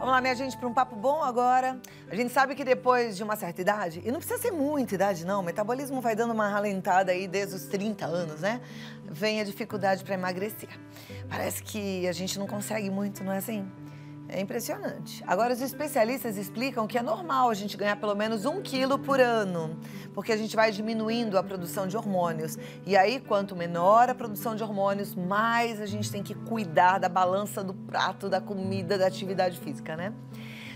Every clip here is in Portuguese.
Vamos lá, minha gente, para um papo bom agora. A gente sabe que depois de uma certa idade, e não precisa ser muita idade não, o metabolismo vai dando uma ralentada aí desde os 30 anos, né? Vem a dificuldade para emagrecer. Parece que a gente não consegue muito, não é assim? É impressionante. Agora, os especialistas explicam que é normal a gente ganhar pelo menos 1 quilo por ano, porque a gente vai diminuindo a produção de hormônios. E aí, quanto menor a produção de hormônios, mais a gente tem que cuidar da balança do prato, da comida, da atividade física, né?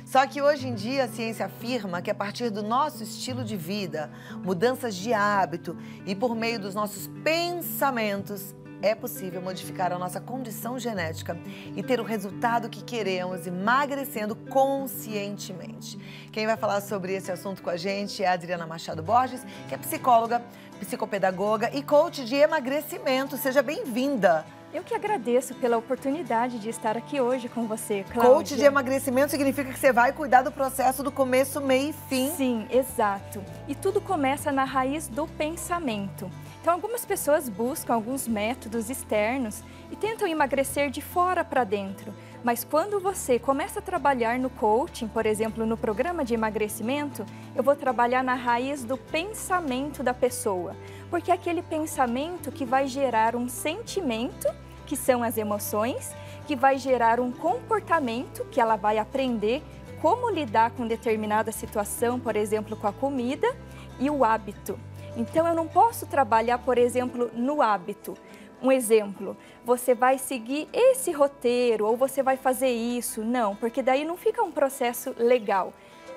Só que hoje em dia a ciência afirma que a partir do nosso estilo de vida, mudanças de hábito e por meio dos nossos pensamentos, é possível modificar a nossa condição genética e ter o resultado que queremos, emagrecendo conscientemente. Quem vai falar sobre esse assunto com a gente é a Adriana Machado Borges, que é psicóloga, psicopedagoga e coach de emagrecimento. Seja bem-vinda! Eu que agradeço pela oportunidade de estar aqui hoje com você, Cláudia. Coach de emagrecimento significa que você vai cuidar do processo do começo, meio e fim. Sim, exato. E tudo começa na raiz do pensamento. Então, algumas pessoas buscam alguns métodos externos e tentam emagrecer de fora para dentro. Mas quando você começa a trabalhar no coaching, por exemplo, no programa de emagrecimento, eu vou trabalhar na raiz do pensamento da pessoa. Porque é aquele pensamento que vai gerar um sentimento, que são as emoções, que vai gerar um comportamento, que ela vai aprender como lidar com determinada situação, por exemplo, com a comida, e o hábito. Então, eu não posso trabalhar, por exemplo, no hábito. Um exemplo, você vai seguir esse roteiro ou você vai fazer isso. Não, porque daí não fica um processo legal.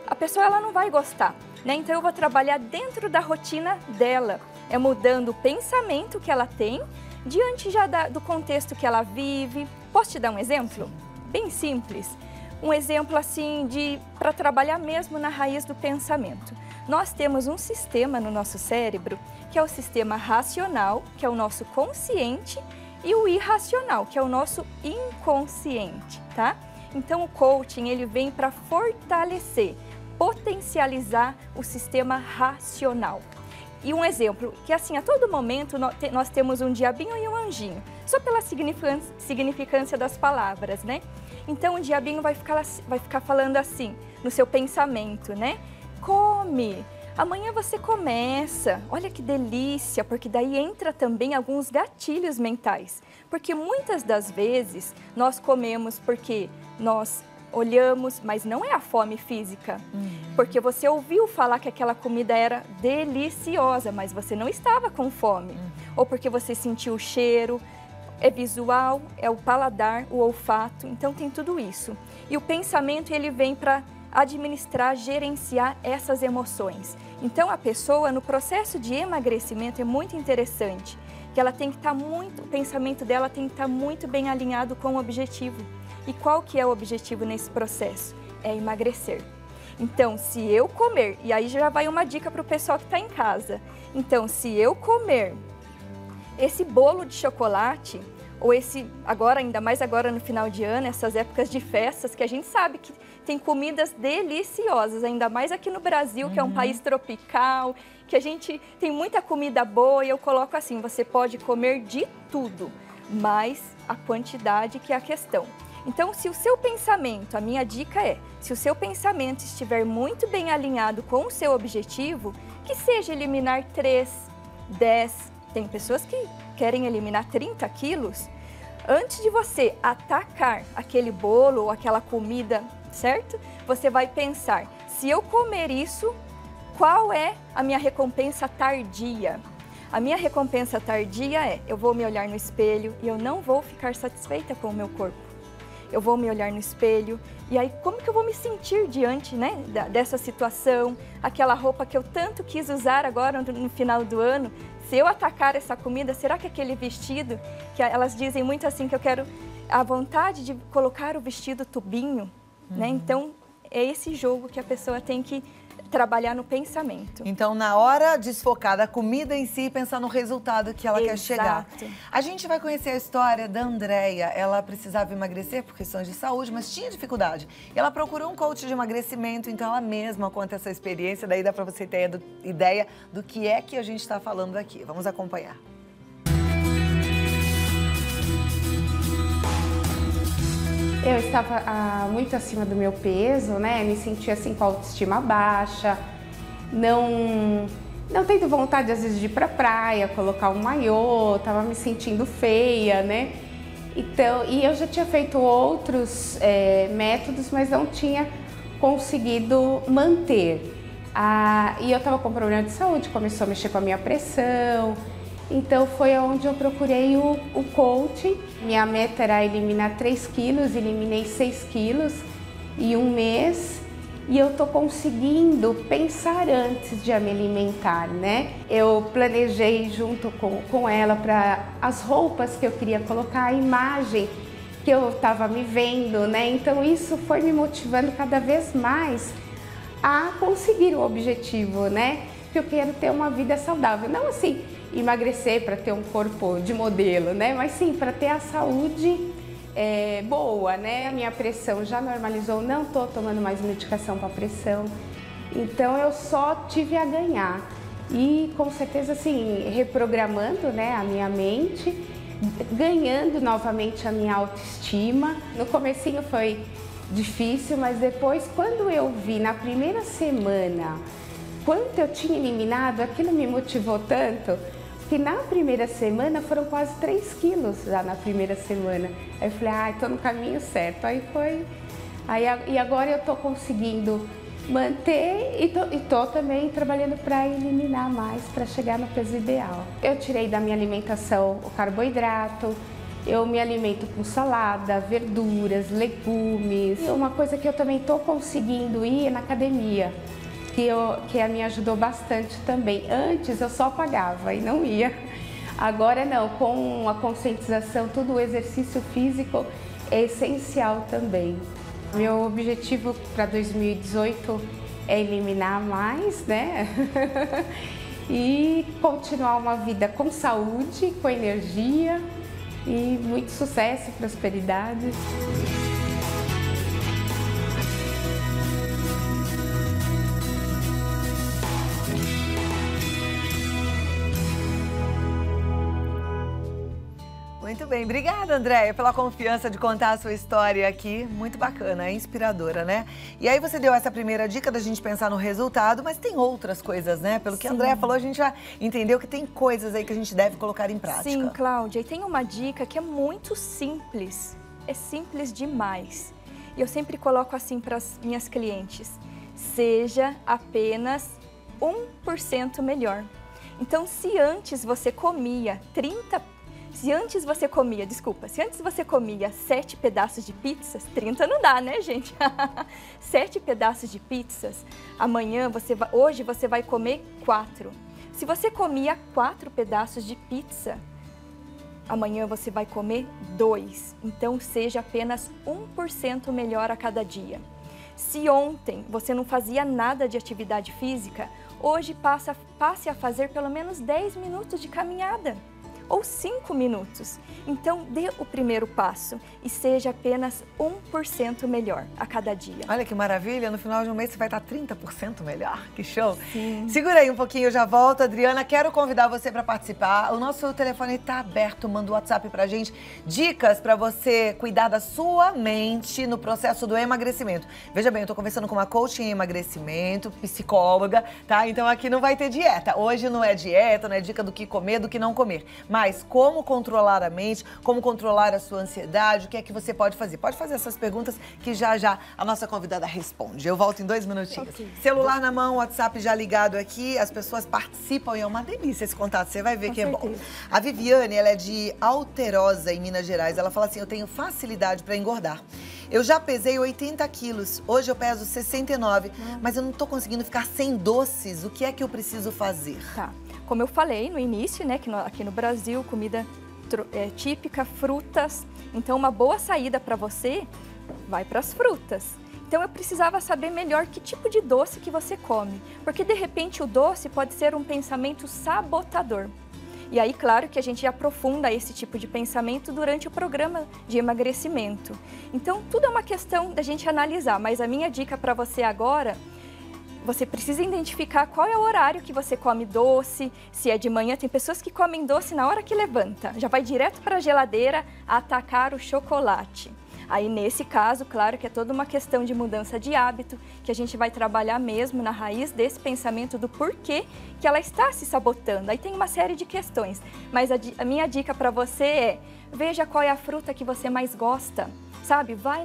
A pessoa ela não vai gostar, né? Então, eu vou trabalhar dentro da rotina dela. É mudando o pensamento que ela tem diante já do contexto que ela vive. Posso te dar um exemplo? Bem simples. Um exemplo assim para trabalhar mesmo na raiz do pensamento. Nós temos um sistema no nosso cérebro, que é o sistema racional, que é o nosso consciente, e o irracional, que é o nosso inconsciente, tá? Então, o coaching, ele vem para fortalecer, potencializar o sistema racional. E um exemplo, que assim, a todo momento nós temos um diabinho e um anjinho, só pela significância das palavras, né? Então, o diabinho vai ficar falando assim, no seu pensamento, né? Come, amanhã você começa, olha que delícia, porque daí entra também alguns gatilhos mentais. Porque muitas das vezes nós comemos porque nós olhamos, mas não é a fome física. Porque você ouviu falar que aquela comida era deliciosa, mas você não estava com fome. Ou porque você sentiu o cheiro, é visual, é o paladar, o olfato, então tem tudo isso. E o pensamento, ele vem para administrar, gerenciar essas emoções. Então, a pessoa, no processo de emagrecimento, é muito interessante, que ela tem que estar o pensamento dela tem que estar muito bem alinhado com o objetivo. E qual que é o objetivo nesse processo? É emagrecer. Então, se eu comer, e aí já vai uma dica para o pessoal que está em casa. Então, se eu comer esse bolo de chocolate, ou agora, ainda mais agora no final de ano, essas épocas de festas, que a gente sabe que tem comidas deliciosas, ainda mais aqui no Brasil, que é um país tropical, que a gente tem muita comida boa, e eu coloco assim, você pode comer de tudo, mas a quantidade que é a questão. Então, se o seu pensamento, a minha dica é, se o seu pensamento estiver muito bem alinhado com o seu objetivo, que seja eliminar 3, 10, tem pessoas que querem eliminar 30 quilos, antes de você atacar aquele bolo ou aquela comida, certo? Você vai pensar, se eu comer isso, qual é a minha recompensa tardia? A minha recompensa tardia é, eu vou me olhar no espelho e eu não vou ficar satisfeita com o meu corpo. Eu vou me olhar no espelho e aí como que eu vou me sentir diante, né, dessa situação? Aquela roupa que eu tanto quis usar agora no final do ano, se eu atacar essa comida, será que aquele vestido, que elas dizem muito assim, que eu quero a vontade de colocar o vestido tubinho, né? Então, é esse jogo que a pessoa tem que trabalhar no pensamento. Então, na hora desfocar da comida em si, pensar no resultado que ela quer chegar. A gente vai conhecer a história da Andréia. Ela precisava emagrecer por questões de saúde, mas tinha dificuldade. E ela procurou um coach de emagrecimento, então ela mesma conta essa experiência. Daí dá pra você ter ideia do que é que a gente tá falando aqui. Vamos acompanhar. Eu estava muito acima do meu peso, né? Me sentia assim com a autoestima baixa, não tendo vontade às vezes de ir pra praia, colocar um maiô, tava me sentindo feia, né? Então, e eu já tinha feito outros métodos, mas não tinha conseguido manter. E eu estava com problema de saúde, começou a mexer com a minha pressão. Então foi onde eu procurei o coaching. Minha meta era eliminar 3 quilos, eliminei 6 quilos em um mês. E eu tô conseguindo pensar antes de me alimentar, né? Eu planejei junto com ela para as roupas que eu queria colocar, a imagem que eu estava me vendo, né? Então isso foi me motivando cada vez mais a conseguir o objetivo, né? Que eu quero ter uma vida saudável, não assim emagrecer para ter um corpo de modelo, né? Mas sim para ter a saúde boa, né? A minha pressão já normalizou, não estou tomando mais medicação para pressão, então eu só tive a ganhar e com certeza assim reprogramando, né, a minha mente, ganhando novamente a minha autoestima. No comecinho foi difícil, mas depois quando eu vi na primeira semana quanto eu tinha eliminado, aquilo me motivou tanto que na primeira semana foram quase 3 quilos já na primeira semana. Aí eu falei, tô no caminho certo. Aí foi. E agora eu tô conseguindo manter e tô também trabalhando para eliminar mais, para chegar no peso ideal. Eu tirei da minha alimentação o carboidrato, eu me alimento com salada, verduras, legumes. E uma coisa que eu também tô conseguindo ir é na academia. Que me ajudou bastante também. Antes eu só pagava e não ia. Agora não, com a conscientização, todo o exercício físico é essencial também. Meu objetivo para 2018 é eliminar mais, né? E continuar uma vida com saúde, com energia e muito sucesso e prosperidade. Muito bem, obrigada, Andréia, pela confiança de contar a sua história aqui. Muito bacana, é inspiradora, né? E aí você deu essa primeira dica da gente pensar no resultado, mas tem outras coisas, né? Pelo que a Andréia falou, a gente já entendeu que tem coisas aí que a gente deve colocar em prática. Sim, Cláudia, e tem uma dica que é muito simples, é simples demais. E eu sempre coloco assim para as minhas clientes, seja apenas 1% melhor. Então, se antes você comia 7 pedaços de pizzas, 30 não dá, né, gente? 7 pedaços de pizzas, hoje você vai comer 4. Se você comia 4 pedaços de pizza, amanhã você vai comer 2. Então, seja apenas 1% melhor a cada dia. Se ontem você não fazia nada de atividade física, hoje passe a fazer pelo menos 10 minutos de caminhada. Ou 5 minutos. Então, dê o primeiro passo e seja apenas 1% melhor a cada dia. Olha que maravilha, no final de um mês você vai estar 30% melhor, que show. Sim. Segura aí um pouquinho, eu já volto. Adriana, quero convidar você para participar. O nosso telefone está aberto, manda um WhatsApp pra gente. Dicas para você cuidar da sua mente no processo do emagrecimento. Veja bem, eu tô conversando com uma coach em emagrecimento, psicóloga, tá? Então aqui não vai ter dieta. Hoje não é dieta, não é dica do que comer, do que não comer. Mas como controlar a mente, como controlar a sua ansiedade, o que é que você pode fazer? Pode fazer essas perguntas que já a nossa convidada responde. Eu volto em 2 minutinhos. Okay. Celular na mão, WhatsApp já ligado aqui, as pessoas participam e é uma delícia esse contato, você vai ver que é bom. A Viviane, ela é de Alterosa, em Minas Gerais, ela fala assim, eu tenho facilidade para engordar. Eu já pesei 80 quilos, hoje eu peso 69, mas eu não tô conseguindo ficar sem doces, o que é que eu preciso fazer? Tá. Como eu falei no início, né, que aqui no Brasil, comida típica, frutas. Então, uma boa saída para você vai para as frutas. Então, eu precisava saber melhor que tipo de doce que você come, porque de repente o doce pode ser um pensamento sabotador. E aí, claro que a gente aprofunda esse tipo de pensamento durante o programa de emagrecimento. Então, tudo é uma questão da gente analisar, mas a minha dica para você agora, você precisa identificar qual é o horário que você come doce, se é de manhã. Tem pessoas que comem doce na hora que levanta, já vai direto para a geladeira atacar o chocolate. Aí, nesse caso, claro que é toda uma questão de mudança de hábito, que a gente vai trabalhar mesmo na raiz desse pensamento do porquê que ela está se sabotando. Aí tem uma série de questões, mas a minha dica para você é, veja qual é a fruta que você mais gosta. Sabe, vai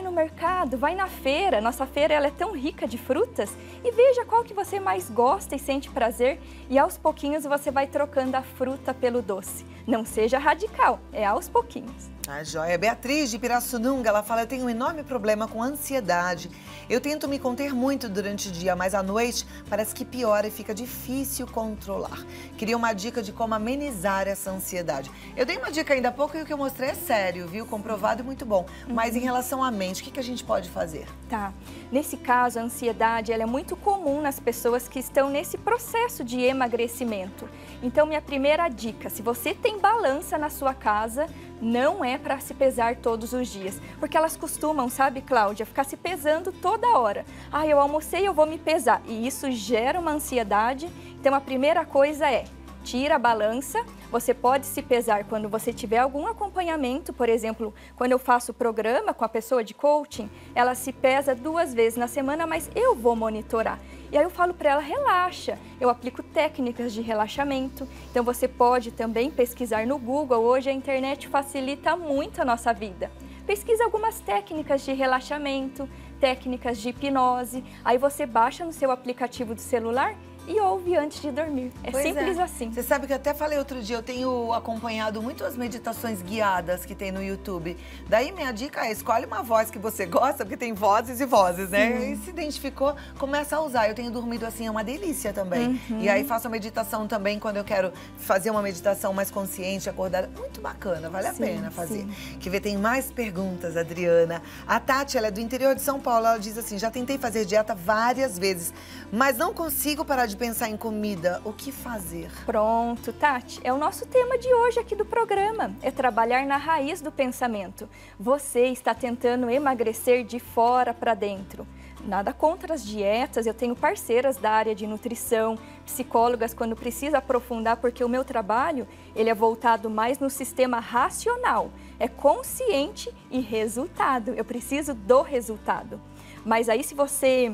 no mercado, vai na feira, nossa feira ela é tão rica de frutas, e veja qual que você mais gosta e sente prazer, e aos pouquinhos você vai trocando a fruta pelo doce. Não seja radical, é aos pouquinhos. A joia. Beatriz de Pirassununga, ela fala, eu tenho um enorme problema com ansiedade. Eu tento me conter muito durante o dia, mas à noite parece que piora e fica difícil controlar. Queria uma dica de como amenizar essa ansiedade. Eu dei uma dica ainda há pouco e o que eu mostrei é sério, viu? Comprovado e muito bom. Mas em relação à mente, o que a gente pode fazer? Tá. Nesse caso, a ansiedade ela é muito comum nas pessoas que estão nesse processo de emagrecimento. Então, minha primeira dica, se você tem balança na sua casa, não é para se pesar todos os dias. Porque elas costumam, sabe, Cláudia, ficar se pesando toda hora. Ah, eu almocei, eu vou me pesar. E isso gera uma ansiedade. Então, a primeira coisa é, tira a balança. Você pode se pesar quando você tiver algum acompanhamento, por exemplo, quando eu faço o programa com a pessoa de coaching, ela se pesa 2 vezes na semana, mas eu vou monitorar. E aí eu falo para ela, relaxa, eu aplico técnicas de relaxamento. Então você pode também pesquisar no Google, hoje a internet facilita muito a nossa vida. Pesquisa algumas técnicas de relaxamento, técnicas de hipnose, aí você baixa no seu aplicativo do celular e ouve antes de dormir. É simples assim. Você sabe que eu até falei outro dia, eu tenho acompanhado muito as meditações guiadas que tem no YouTube. Daí minha dica é, escolhe uma voz que você gosta, porque tem vozes e vozes, né? E se identificou, começa a usar. Eu tenho dormido assim, é uma delícia também. E aí faço a meditação também quando eu quero fazer uma meditação mais consciente, acordada. Muito bacana, vale a pena fazer. Quer ver, tem mais perguntas, Adriana. A Tati, ela é do interior de São Paulo, ela diz assim, já tentei fazer dieta várias vezes, mas não consigo parar de pensar em comida, o que fazer? Pronto, Tati, é o nosso tema de hoje aqui do programa, é trabalhar na raiz do pensamento. Você está tentando emagrecer de fora para dentro. Nada contra as dietas, eu tenho parceiras da área de nutrição, psicólogas quando precisa aprofundar, porque o meu trabalho, ele é voltado mais no sistema racional, é consciente e resultado, eu preciso do resultado. Mas aí se você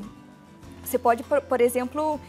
pode, por exemplo...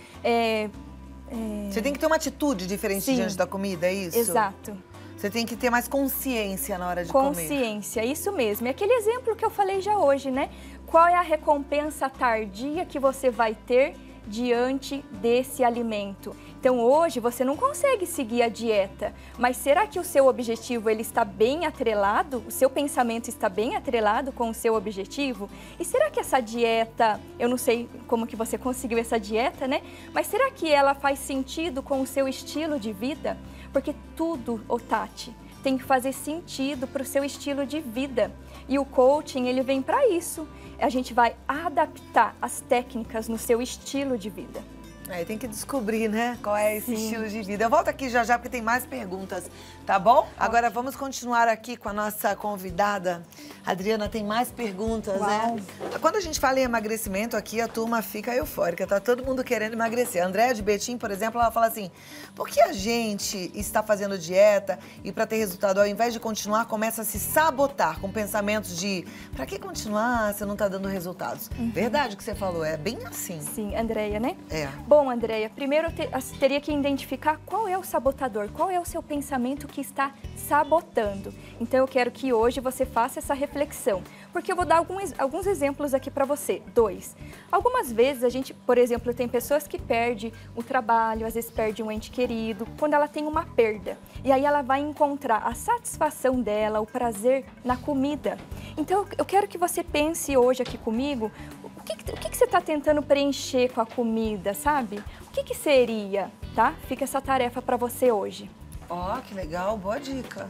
Você tem que ter uma atitude diferente diante da comida, é isso? Exato. Você tem que ter mais consciência na hora de comer. Consciência, isso mesmo. É aquele exemplo que eu falei já hoje, né? Qual é a recompensa tardia que você vai ter diante desse alimento? Então hoje você não consegue seguir a dieta, mas será que o seu objetivo ele está bem atrelado? O seu pensamento está bem atrelado com o seu objetivo? E será que essa dieta, eu não sei como que você conseguiu essa dieta, né? Mas será que ela faz sentido com o seu estilo de vida? Porque tudo, Tati, tem que fazer sentido para o seu estilo de vida. E o coaching, ele vem para isso. A gente vai adaptar as técnicas no seu estilo de vida. Aí tem que descobrir, né, qual é esse estilo de vida. Eu volto aqui já porque tem mais perguntas, tá bom? Agora vamos continuar aqui com a nossa convidada. Adriana, tem mais perguntas, né? Quando a gente fala em emagrecimento aqui, a turma fica eufórica, tá todo mundo querendo emagrecer. A Andréa de Betim, por exemplo, ela fala assim, por que a gente está fazendo dieta e para ter resultado, ao invés de continuar, começa a se sabotar com pensamentos de, para que continuar se não tá dando resultados? Verdade o que você falou, é bem assim. Sim, Andréia, né? É. Bom, Andréia, primeiro eu teria que identificar qual é o sabotador, qual é o seu pensamento que está sabotando. Então eu quero que hoje você faça essa reflexão, porque eu vou dar alguns exemplos aqui para você. 2. Algumas vezes a gente, por exemplo, tem pessoas que perdem o trabalho, às vezes perde um ente querido, quando ela tem uma perda. E aí ela vai encontrar a satisfação dela, o prazer na comida. Então eu quero que você pense hoje aqui comigo, o que você está tentando preencher com a comida, sabe? O que seria, tá? Fica essa tarefa para você hoje. Ó, que legal, boa dica.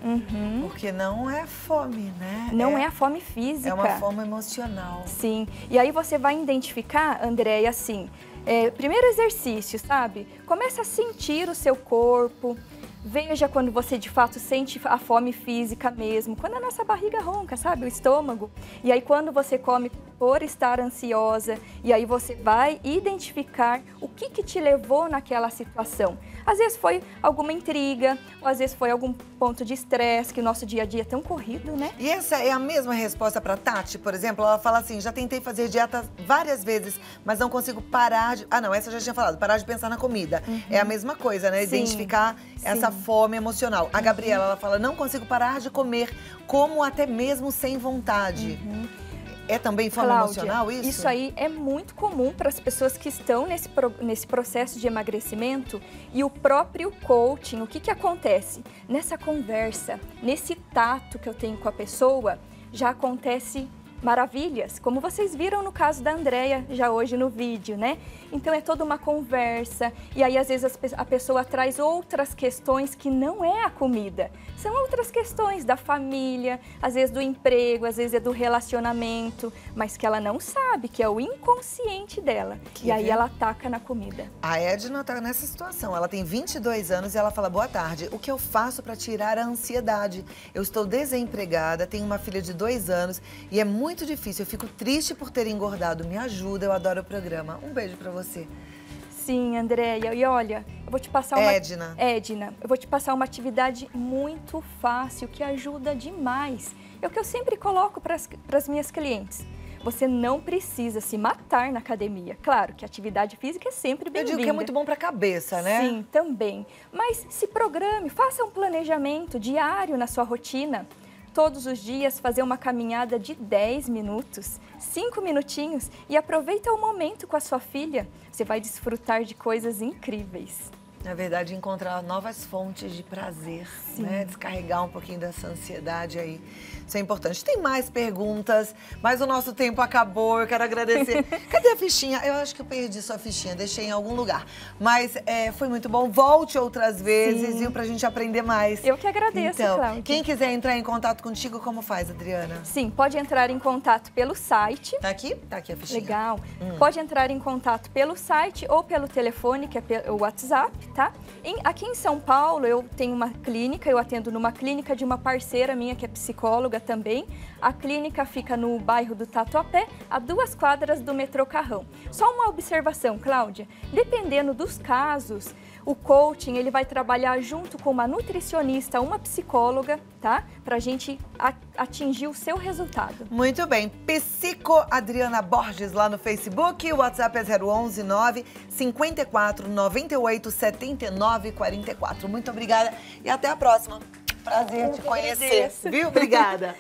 Porque não é fome, né? Não é a fome física. É uma fome emocional. Sim. E aí você vai identificar, Andréia, assim, primeiro exercício, sabe? Começa a sentir o seu corpo. Veja quando você de fato sente a fome física mesmo, quando a nossa barriga ronca, sabe? O estômago. E aí quando você come, por estar ansiosa, e aí você vai identificar o que te levou naquela situação. Às vezes foi alguma intriga, ou às vezes foi algum ponto de estresse, que o nosso dia a dia é tão corrido, né? E essa é a mesma resposta para Tati, por exemplo? Ela fala assim, já tentei fazer dieta várias vezes, mas não consigo parar de... Ah, não, essa eu já tinha falado, parar de pensar na comida. É a mesma coisa, né? Sim, identificar essa sim. fome emocional. A Gabriela, ela fala, não consigo parar de comer, como até mesmo sem vontade. É também fome Cláudia, emocional isso? Isso aí é muito comum para as pessoas que estão nesse processo de emagrecimento. E o próprio coaching, o que acontece? Nessa conversa, nesse tato que eu tenho com a pessoa, já acontece maravilhas, como vocês viram no caso da Andréia já hoje no vídeo, né? Então é toda uma conversa e aí às vezes a pessoa traz outras questões que não é a comida, são outras questões da família, às vezes do emprego, às vezes é do relacionamento, mas que ela não sabe, que é o inconsciente dela. E aí ela ataca na comida. A Edna tá nessa situação, ela tem 22 anos e ela fala, boa tarde, o que eu faço para tirar a ansiedade? Eu estou desempregada, tenho uma filha de 2 anos e é muito difícil, eu fico triste por ter engordado. Me ajuda, eu adoro o programa. Um beijo pra você. Sim, Andréia. E olha, eu vou te passar uma... Edna, eu vou te passar uma atividade muito fácil, que ajuda demais. É o que eu sempre coloco para as minhas clientes. Você não precisa se matar na academia. Claro que a atividade física é sempre bem-vinda. Eu digo que é muito bom pra cabeça, né? Sim, também. Mas se programe, faça um planejamento diário na sua rotina. Todos os dias fazer uma caminhada de 10 minutos, 5 minutinhos e aproveita o momento com a sua filha. Você vai desfrutar de coisas incríveis. Na verdade, encontrar novas fontes de prazer, né? Descarregar um pouquinho dessa ansiedade aí. Isso é importante. Tem mais perguntas, mas o nosso tempo acabou. Eu quero agradecer. Cadê a fichinha? Eu acho que eu perdi sua fichinha, deixei em algum lugar. Mas foi muito bom. Volte outras vezes, viu? Pra gente aprender mais. Eu que agradeço, então, Cláudia. Quem quiser entrar em contato contigo, como faz, Adriana? Sim, pode entrar em contato pelo site. Tá aqui? Tá aqui a fichinha. Legal. Pode entrar em contato pelo site ou pelo telefone, que é o WhatsApp, tá? Aqui em São Paulo, eu tenho uma clínica, eu atendo numa clínica de uma parceira minha, que é psicóloga também. A clínica fica no bairro do Tatuapé, a 2 quadras do metrô Carrão. Só uma observação, Cláudia, dependendo dos casos, o coaching ele vai trabalhar junto com uma nutricionista, uma psicóloga, tá? Pra gente atingir o seu resultado. Muito bem. Psico Adriana Borges lá no Facebook. O WhatsApp é 011 954 98 79 44. Muito obrigada e até a próxima. Prazer te conhecer. agradeço. Viu? Obrigada.